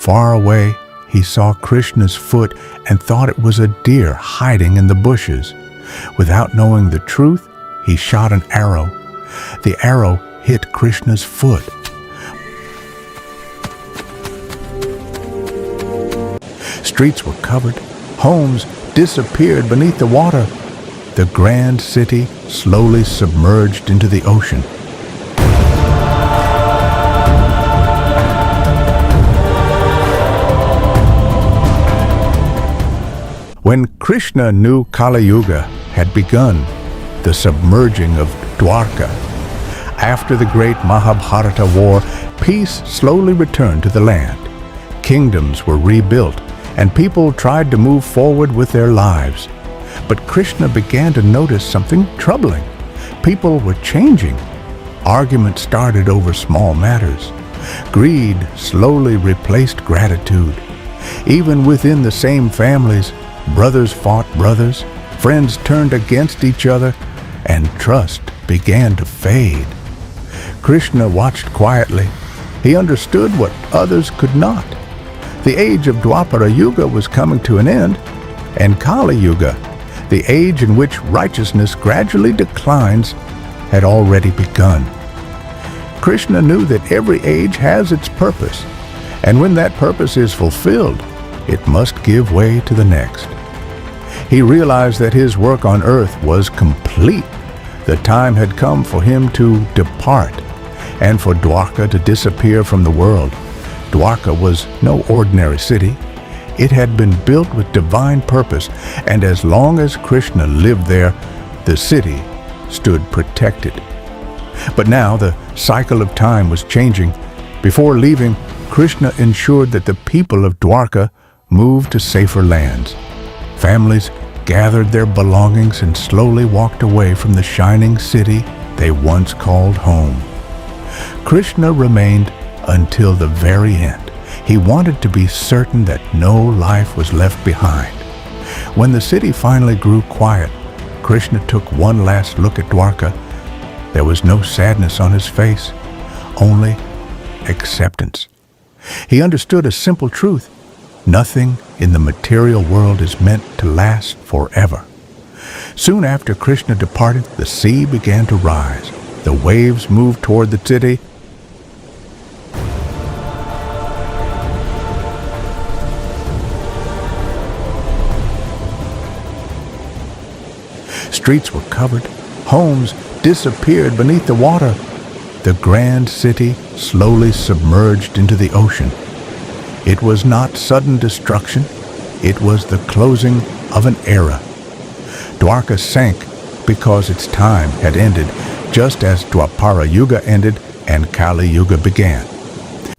far away, he saw Krishna's foot and thought it was a deer hiding in the bushes. Without knowing the truth, he shot an arrow. The arrow hit Krishna's foot. Streets were covered. Homes disappeared beneath the water. The grand city slowly submerged into the ocean. When Krishna knew Kali Yuga had begun, the submerging of Dwarka, after the great Mahabharata war, peace slowly returned to the land. Kingdoms were rebuilt, and people tried to move forward with their lives. But Krishna began to notice something troubling. People were changing. Arguments started over small matters. Greed slowly replaced gratitude. Even within the same families, brothers fought brothers, friends turned against each other, and trust began to fade. Krishna watched quietly. He understood what others could not. The age of Dwapara Yuga was coming to an end, and Kali Yuga, the age in which righteousness gradually declines, had already begun. Krishna knew that every age has its purpose, and when that purpose is fulfilled, it must give way to the next. He realized that his work on earth was complete. The time had come for him to depart, and for Dwarka to disappear from the world. Dwarka was no ordinary city. It had been built with divine purpose, and as long as Krishna lived there, the city stood protected. But now the cycle of time was changing. Before leaving, Krishna ensured that the people of Dwarka moved to safer lands. Families gathered their belongings and slowly walked away from the shining city they once called home. Krishna remained until the very end. He wanted to be certain that no life was left behind. When the city finally grew quiet, Krishna took one last look at Dwarka. There was no sadness on his face, only acceptance. He understood a simple truth. Nothing in the material world is meant to last forever. Soon after Krishna departed, the sea began to rise. The waves moved toward the city. Streets were covered. Homes disappeared beneath the water. The grand city slowly submerged into the ocean. It was not sudden destruction. It was the closing of an era. Dwarka sank because its time had ended, just as Dwapara Yuga ended and Kali Yuga began.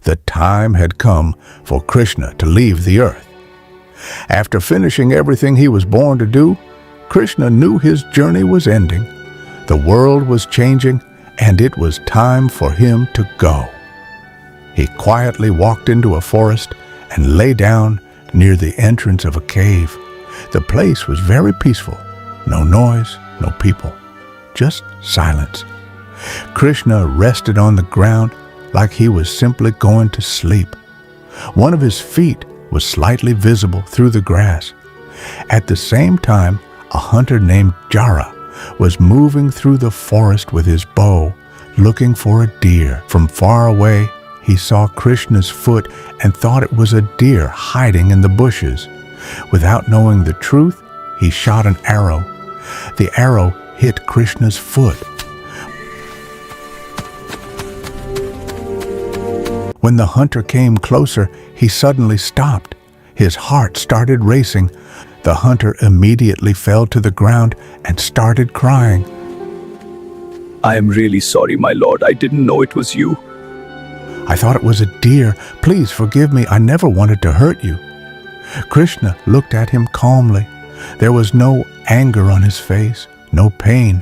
The time had come for Krishna to leave the earth. After finishing everything he was born to do, Krishna knew his journey was ending. The world was changing, and it was time for him to go. He quietly walked into a forest and lay down near the entrance of a cave. The place was very peaceful. No noise, no people, just silence. Krishna rested on the ground like he was simply going to sleep. One of his feet was slightly visible through the grass. At the same time, a hunter named Jara was moving through the forest with his bow, looking for a deer. From far away, he saw Krishna's foot and thought it was a deer hiding in the bushes. Without knowing the truth, he shot an arrow. The arrow hit Krishna's foot. When the hunter came closer, he suddenly stopped. His heart started racing. The hunter immediately fell to the ground and started crying. I am really sorry, my lord. I didn't know it was you. I thought it was a deer. Please forgive me. I never wanted to hurt you. Krishna looked at him calmly. There was no anger on his face, no pain,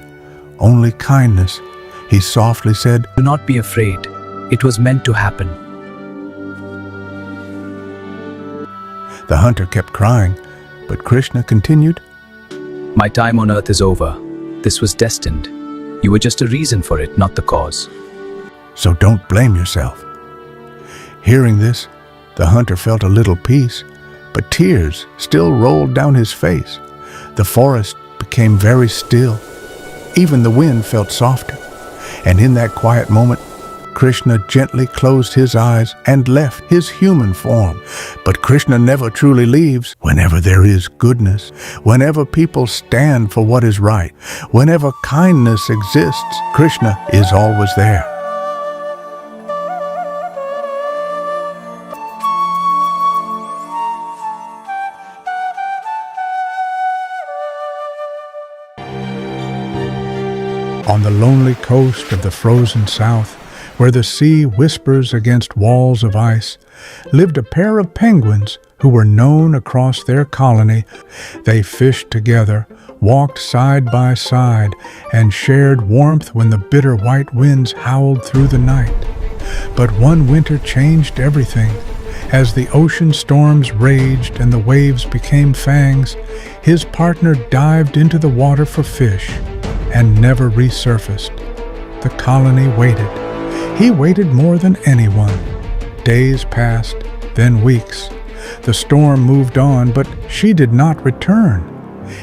only kindness. He softly said, "Do not be afraid. It was meant to happen." The hunter kept crying, but Krishna continued, "My time on earth is over. This was destined. You were just a reason for it, not the cause." So don't blame yourself. Hearing this, The hunter felt a little peace, but tears still rolled down his face. The forest became very still. Even the wind felt softer. And in that quiet moment, Krishna gently closed his eyes and left his human form. But Krishna never truly leaves. Whenever there is goodness, whenever people stand for what is right, whenever kindness exists, Krishna is always there. On the lonely coast of the frozen south, where the sea whispers against walls of ice, lived a pair of penguins who were known across their colony. They fished together, walked side by side, and shared warmth when the bitter white winds howled through the night. But one winter changed everything. As the ocean storms raged and the waves became fangs, his partner dived into the water for fish and never resurfaced. The colony waited. He waited more than anyone. Days passed, then weeks. The storm moved on, but she did not return.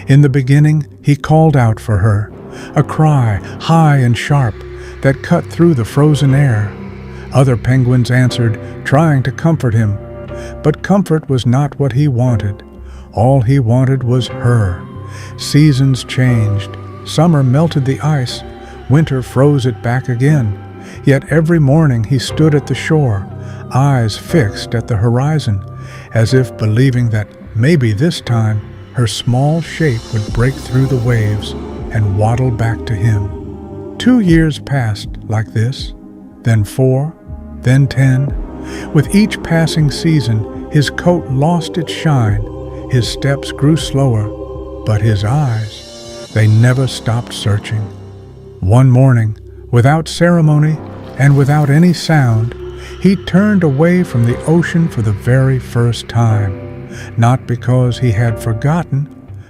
In the beginning, he called out for her, a cry high and sharp that cut through the frozen air. Other penguins answered, trying to comfort him. But comfort was not what he wanted. All he wanted was her. Seasons changed. Summer melted the ice. Winter froze it back again. Yet every morning he stood at the shore, eyes fixed at the horizon, as if believing that maybe this time her small shape would break through the waves and waddle back to him. 2 years passed like this, then 4, then 10. With each passing season, his coat lost its shine, his steps grew slower, but his eyes, they never stopped searching. One morning, without ceremony and without any sound, he turned away from the ocean for the very first time, not because he had forgotten,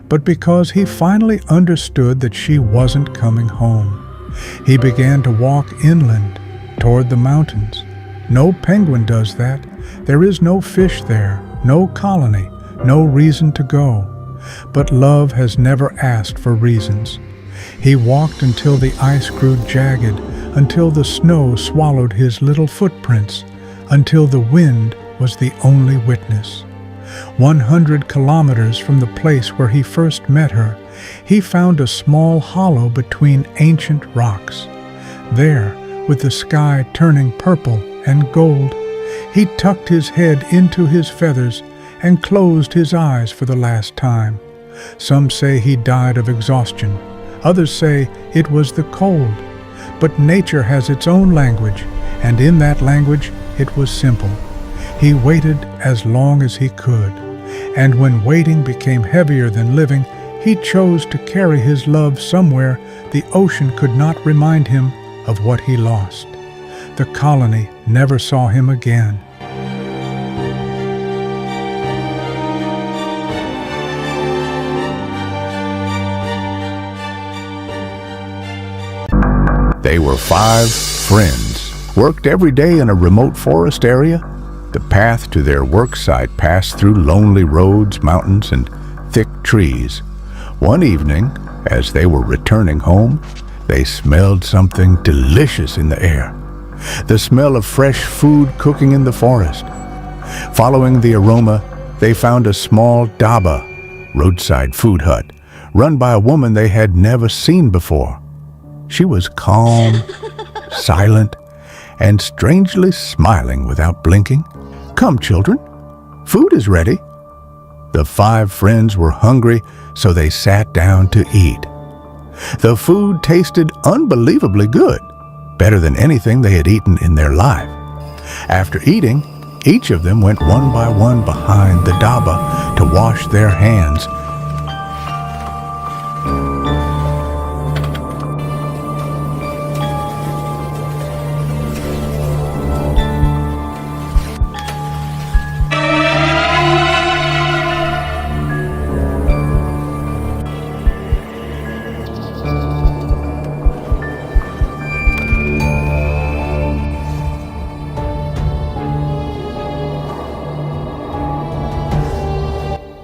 but because he finally understood that she wasn't coming home. He began to walk inland, toward the mountains. No penguin does that. There is no fish there, no colony, no reason to go. But love has never asked for reasons. He walked until the ice grew jagged, until the snow swallowed his little footprints, until the wind was the only witness. 100 kilometers from the place where he first met her, he found a small hollow between ancient rocks. There, with the sky turning purple and gold, he tucked his head into his feathers and closed his eyes for the last time. Some say he died of exhaustion. Others say it was the cold. But nature has its own language, and in that language it was simple. He waited as long as he could, and when waiting became heavier than living, he chose to carry his love somewhere the ocean could not remind him of what he lost. The colony never saw him again. They were 5 friends, worked every day in a remote forest area. The path to their work site passed through lonely roads, mountains, and thick trees. One evening, as they were returning home, they smelled something delicious in the air. The smell of fresh food cooking in the forest. Following the aroma, they found a small dhaba, roadside food hut, run by a woman they had never seen before. She was calm, silent, and strangely smiling without blinking. "Come, children, food is ready." The 5 friends were hungry, so they sat down to eat. The food tasted unbelievably good, better than anything they had eaten in their life. After eating, each of them went one by one behind the dhaba to wash their hands.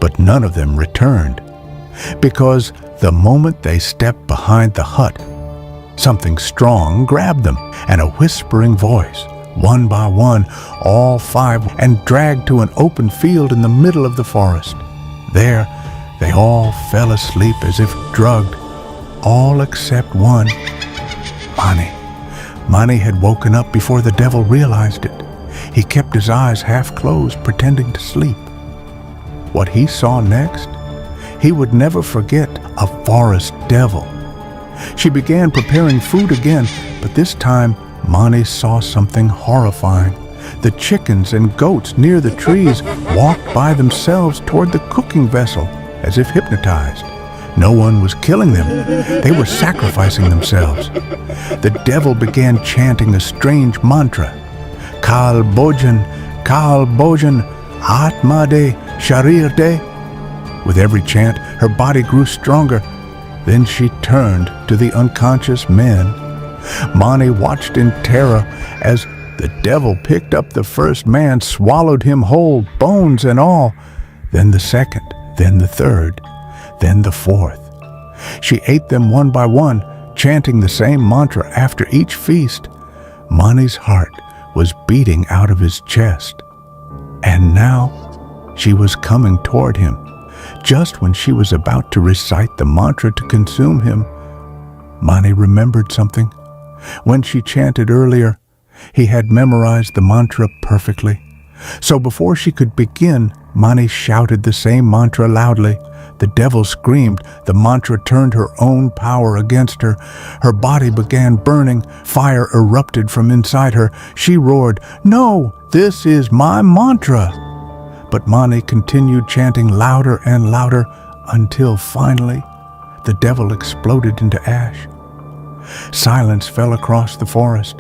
but none of them returned, because the moment they stepped behind the hut, something strong grabbed them, and a whispering voice, one by one, all five, and dragged to an open field in the middle of the forest. There, they all fell asleep as if drugged, all except one, Mani. Mani had woken up before the devil realized it. He kept his eyes half closed, pretending to sleep. What he saw next, he would never forget: a forest devil. She began preparing food again, but this time Mani saw something horrifying. The chickens and goats near the trees walked by themselves toward the cooking vessel, as if hypnotized. No one was killing them. They were sacrificing themselves. The devil began chanting a strange mantra. Kal Bojan, Atma De, Sharir De. With every chant, her body grew stronger. Then she turned to the unconscious men. Mani watched in terror as the devil picked up the first man, swallowed him whole, bones and all. Then the second, then the third, then the fourth. She ate them one by one, chanting the same mantra after each feast. Mani's heart was beating out of his chest. And now she was coming toward him. Just when she was about to recite the mantra to consume him, Mani remembered something. When she chanted earlier, he had memorized the mantra perfectly. So before she could begin, Mani shouted the same mantra loudly. The devil screamed. The mantra turned her own power against her. Her body began burning. Fire erupted from inside her. She roared, "No, this is my mantra!" But Mani continued chanting louder and louder until finally the devil exploded into ash. Silence fell across the forest.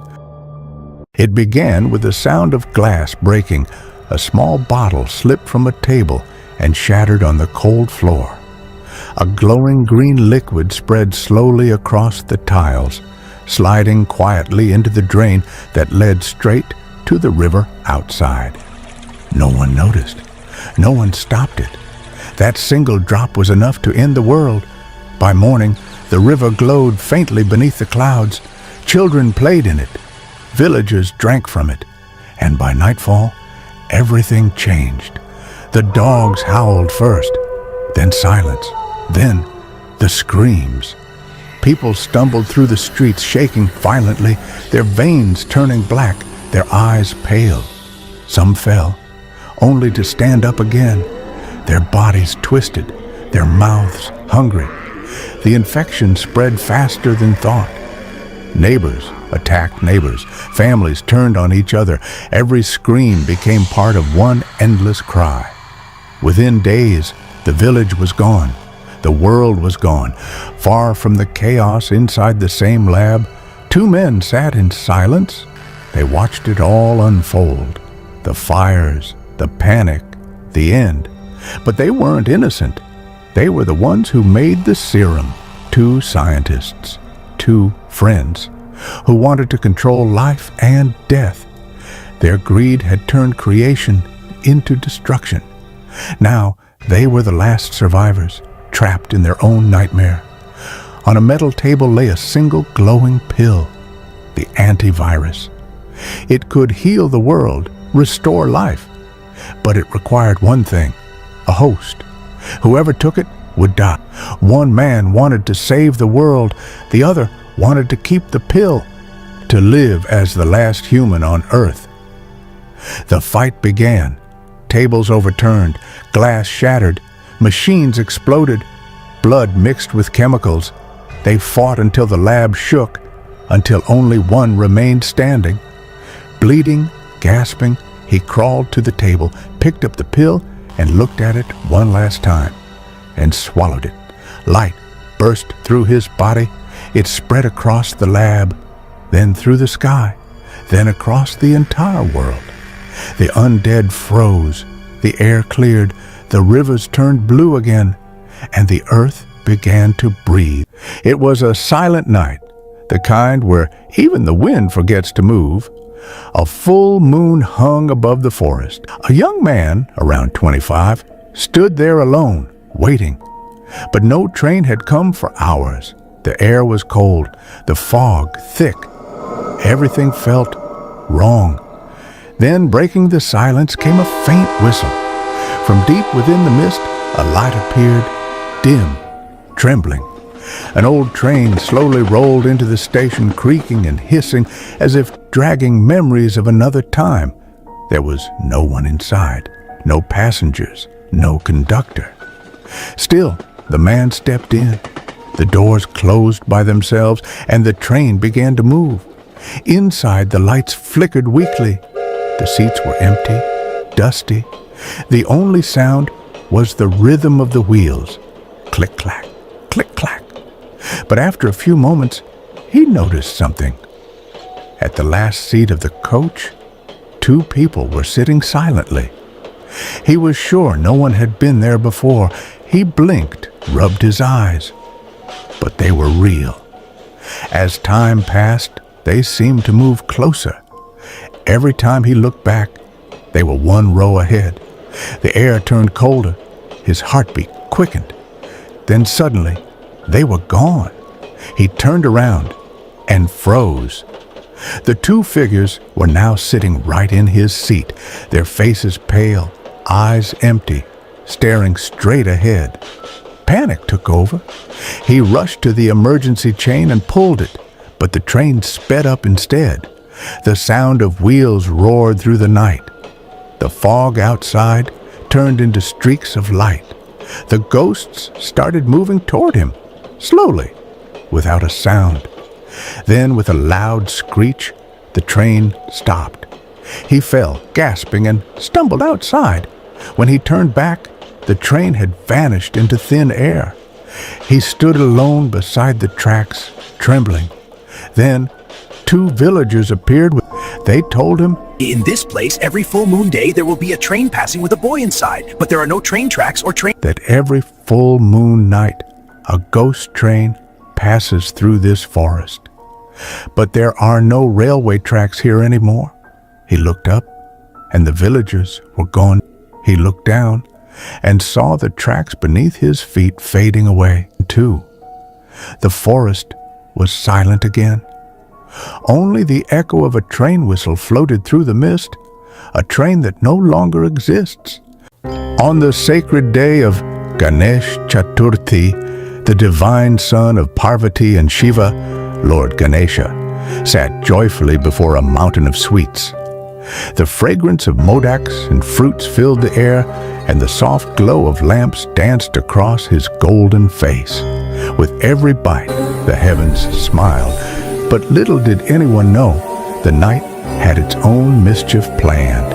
It began with the sound of glass breaking. A small bottle slipped from a table and shattered on the cold floor. A glowing green liquid spread slowly across the tiles, sliding quietly into the drain that led straight to the river outside. No one noticed. No one stopped it. That single drop was enough to end the world. By morning, the river glowed faintly beneath the clouds. Children played in it. Villagers drank from it. And by nightfall, everything changed. The dogs howled first, then silence, then the screams. People stumbled through the streets, shaking violently, their veins turning black, their eyes pale. Some fell, only to stand up again, their bodies twisted, their mouths hungry. The infection spread faster than thought. Neighbors attacked neighbors. Families turned on each other. Every scream became part of one endless cry. Within days, the village was gone. The world was gone. Far from the chaos inside the same lab, two men sat in silence. They watched it all unfold. The fires, the panic, the end. But they weren't innocent. They were the ones who made the serum. Two scientists, two friends, who wanted to control life and death. Their greed had turned creation into destruction. Now they were the last survivors, trapped in their own nightmare. On a metal table lay a single glowing pill, the antivirus. It could heal the world, restore life. But it required one thing: a host. Whoever took it would die. One man wanted to save the world. The other wanted to keep the pill, to live as the last human on Earth. The fight began. Tables overturned, glass shattered, machines exploded, blood mixed with chemicals. They fought until the lab shook, until only one remained standing. Bleeding, gasping, he crawled to the table, picked up the pill, and looked at it one last time, and swallowed it. Light burst through his body. It spread across the lab, then through the sky, then across the entire world. The undead froze, the air cleared, the rivers turned blue again, and the earth began to breathe. It was a silent night, the kind where even the wind forgets to move. A full moon hung above the forest. A young man, around 25, stood there alone, waiting. But no train had come for hours. The air was cold, the fog thick. Everything felt wrong. Then, breaking the silence, came a faint whistle. From deep within the mist, a light appeared, dim, trembling. An old train slowly rolled into the station, creaking and hissing as if dragging memories of another time. There was no one inside, no passengers, no conductor. Still, the man stepped in. The doors closed by themselves, and the train began to move. Inside, the lights flickered weakly. The seats were empty, dusty. The only sound was the rhythm of the wheels. Click-clack, click-clack. But after a few moments, he noticed something. At the last seat of the coach, 2 people were sitting silently. He was sure no one had been there before. He blinked, rubbed his eyes. But they were real. As time passed, they seemed to move closer. Every time he looked back, they were 1 row ahead. The air turned colder. His heartbeat quickened. Then suddenly, they were gone. He turned around and froze. The 2 figures were now sitting right in his seat, their faces pale, eyes empty, staring straight ahead. Panic took over. He rushed to the emergency chain and pulled it, but the train sped up instead. The sound of wheels roared through the night. The fog outside turned into streaks of light. The ghosts started moving toward him, slowly, without a sound. Then, with a loud screech, the train stopped. He fell, gasping, and stumbled outside. When he turned back, the train had vanished into thin air. He stood alone beside the tracks, trembling. Then, 2 villagers appeared. They told him, "In this place, every full moon day, there will be a train passing with a boy inside, but there are no train tracks or train..." that every full moon night, a ghost train passes through this forest. But there are no railway tracks here anymore. He looked up, and the villagers were gone. He looked down and saw the tracks beneath his feet fading away, too. The forest was silent again. Only the echo of a train whistle floated through the mist, a train that no longer exists. On the sacred day of Ganesh Chaturthi, the divine son of Parvati and Shiva, Lord Ganesha, sat joyfully before a mountain of sweets. The fragrance of modaks and fruits filled the air, and the soft glow of lamps danced across his golden face. With every bite, the heavens smiled, but little did anyone know the night had its own mischief planned.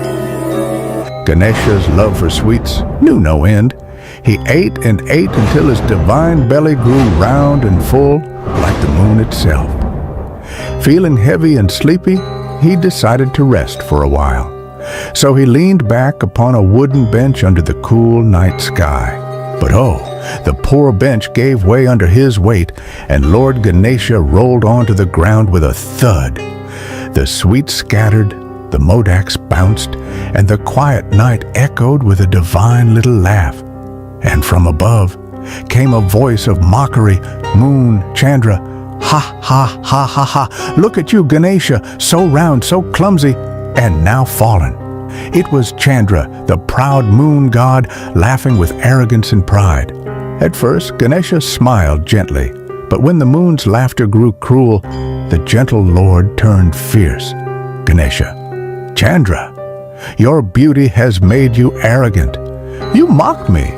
Ganesha's love for sweets knew no end. He ate and ate until his divine belly grew round and full like the moon itself. Feeling heavy and sleepy, he decided to rest for a while. So he leaned back upon a wooden bench under the cool night sky. But oh, the poor bench gave way under his weight, and Lord Ganesha rolled onto the ground with a thud. The sweets scattered, the modaks bounced, and the quiet night echoed with a divine little laugh. And from above came a voice of mockery, Moon, Chandra, ha, ha, ha, ha, ha. Look at you, Ganesha, so round, so clumsy, and now fallen. It was Chandra, the proud moon god, laughing with arrogance and pride. At first, Ganesha smiled gently, but when the moon's laughter grew cruel, the gentle lord turned fierce. Ganesha, Chandra, your beauty has made you arrogant. You mocked me,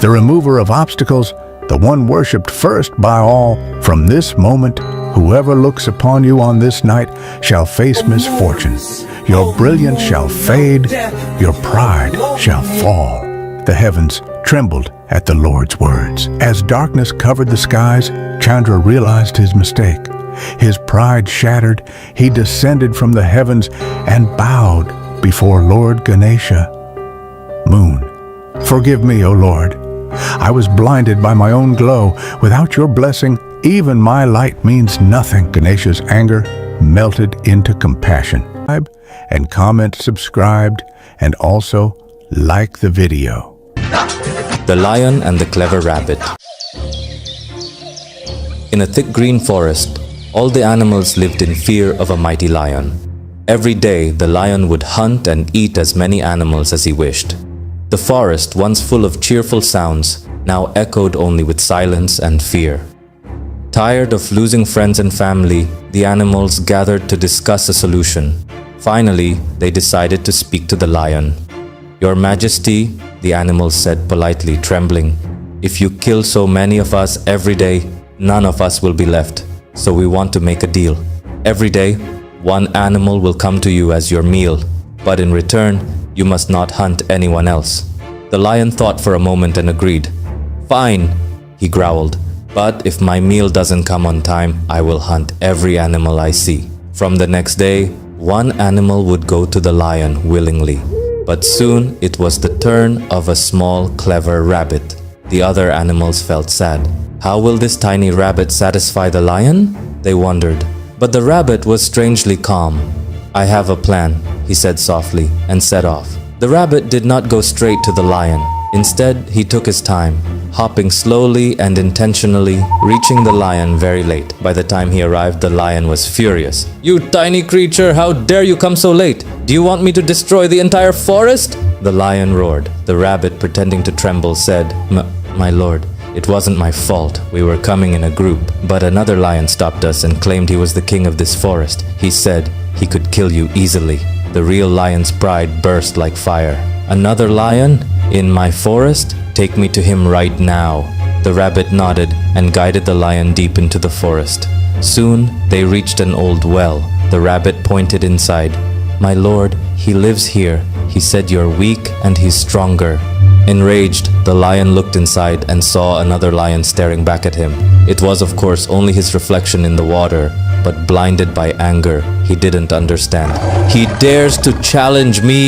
the remover of obstacles, the one worshipped first by all. From this moment, whoever looks upon you on this night shall face misfortune. Your brilliance shall fade, your pride shall fall. The heavens trembled at the Lord's words. As darkness covered the skies, Chandra realized his mistake. His pride shattered, he descended from the heavens and bowed before Lord Ganesha. Moon, forgive me, O Lord. I was blinded by my own glow. Without your blessing, even my light means nothing. Ganesha's anger melted into compassion. And comment, subscribed, and also like the video. The Lion and the Clever Rabbit. In a thick green forest, all the animals lived in fear of a mighty lion. Every day, the lion would hunt and eat as many animals as he wished. The forest, once full of cheerful sounds, now echoed only with silence and fear. Tired of losing friends and family, the animals gathered to discuss a solution. Finally, they decided to speak to the lion. "Your Majesty," the animals said politely, trembling, "if you kill so many of us every day, none of us will be left. So we want to make a deal. Every day, one animal will come to you as your meal, but in return, you must not hunt anyone else." The lion thought for a moment and agreed. "Fine," he growled, "but if my meal doesn't come on time, I will hunt every animal I see." From the next day, one animal would go to the lion willingly. But soon it was the turn of a small, clever rabbit. The other animals felt sad. How will this tiny rabbit satisfy the lion? They wondered. But the rabbit was strangely calm. "I have a plan," he said softly, and set off. The rabbit did not go straight to the lion. Instead, he took his time, hopping slowly and intentionally, reaching the lion very late. By the time he arrived, the lion was furious. "You tiny creature, how dare you come so late? Do you want me to destroy the entire forest?" The lion roared. The rabbit, pretending to tremble, said, My lord, it wasn't my fault. We were coming in a group, but another lion stopped us and claimed he was the king of this forest. He said he could kill you easily." The real lion's pride burst like fire. "Another lion? In my forest? Take me to him right now." The rabbit nodded and guided the lion deep into the forest. Soon, they reached an old well. The rabbit pointed inside. "My lord, he lives here. He said you're weak and he's stronger." Enraged, the lion looked inside and saw another lion staring back at him. It was, of course, only his reflection in the water, but blinded by anger, he didn't understand. "He dares to challenge me!"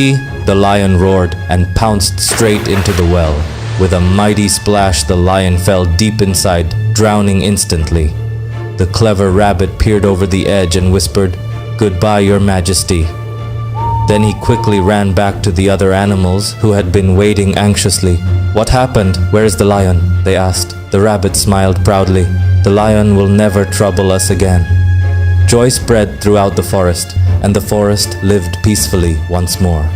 the lion roared and pounced straight into the well. With a mighty splash, the lion fell deep inside, drowning instantly. The clever rabbit peered over the edge and whispered, "Goodbye, Your Majesty." Then he quickly ran back to the other animals who had been waiting anxiously. "What happened? Where is the lion?" they asked. The rabbit smiled proudly. "The lion will never trouble us again." Joy spread throughout the forest, and the forest lived peacefully once more.